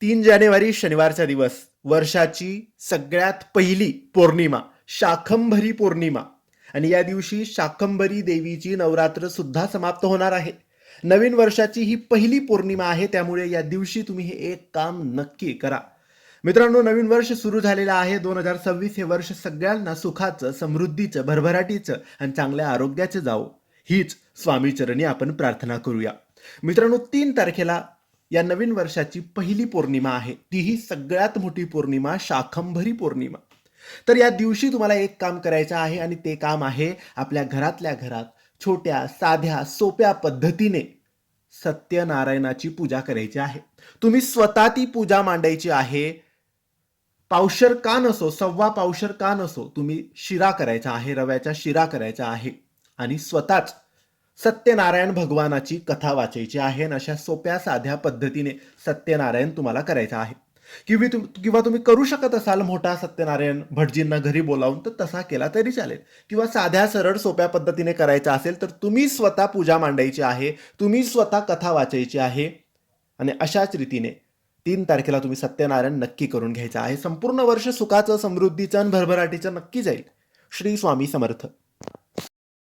3 जानेवारी शनिवारचा दिवस, वर्षाची सगळ्यात पहिली पौर्णिमा, शाकंभरी पौर्णिमा. आणि या दिवशी शाकंभरी देवीची नवरात्र सुद्धा समाप्त होणार आहे. नवीन वर्षाची ही पहिली पौर्णिमा आहे, त्यामुळे या दिवशी तुम्ही हे एक काम नक्की करा. मित्रांनो, नवीन वर्ष सुरू झालेलं आहे. 2026 हे वर्ष सगळ्यांना सुखाचं, समृद्धीचं, भरभराटीचं आणि चांगल्या आरोग्याचं जावो, हीच स्वामीचरणी आपण प्रार्थना करूया. मित्रांनो, 3 तारखेला या नवीन वर्षाची पहिली पौर्णिमा आहे, तीही सगळ्यात मोठी पौर्णिमा, शाकंभरी पौर्णिमा. तर या दिवशी तुम्हाला एक काम करायचं आहे, आणि ते काम आहे आपल्या घरातल्या घरात छोट्या, साध्या, सोप्या पद्धतीने सत्यनारायणाची पूजा करायची आहे. तुम्ही स्वतः ती पूजा मांडायची आहे. पावशर का नसो, सव्वा पावशर का नसो, तुम्ही शिरा करायचा आहे, रव्याचा शिरा करायचा आहे आणि स्वतःच सत्यनारायण भगवानाची कथा वाचायची आहे. आणि अशा सोप्या साध्या पद्धतीने सत्यनारायण तुम्हाला करायचं आहे. किंवा तुम्ही करू शकत असाल मोठा सत्यनारायण भटजींना घरी बोलावून, तर तसा केला तरी चालेल. किंवा साध्या सरळ सोप्या पद्धतीने करायचा असेल तर तुम्ही स्वतः पूजा मांडायची आहे, तुम्ही स्वतः कथा वाचायची आहे. आणि अशाच रीतीने 3 तारखेला तुम्ही सत्यनारायण नक्की करून घ्यायचं आहे. संपूर्ण वर्ष सुखाचं, समृद्धीचं आणि भरभराटीचं नक्की जाईल. श्री स्वामी समर्थ.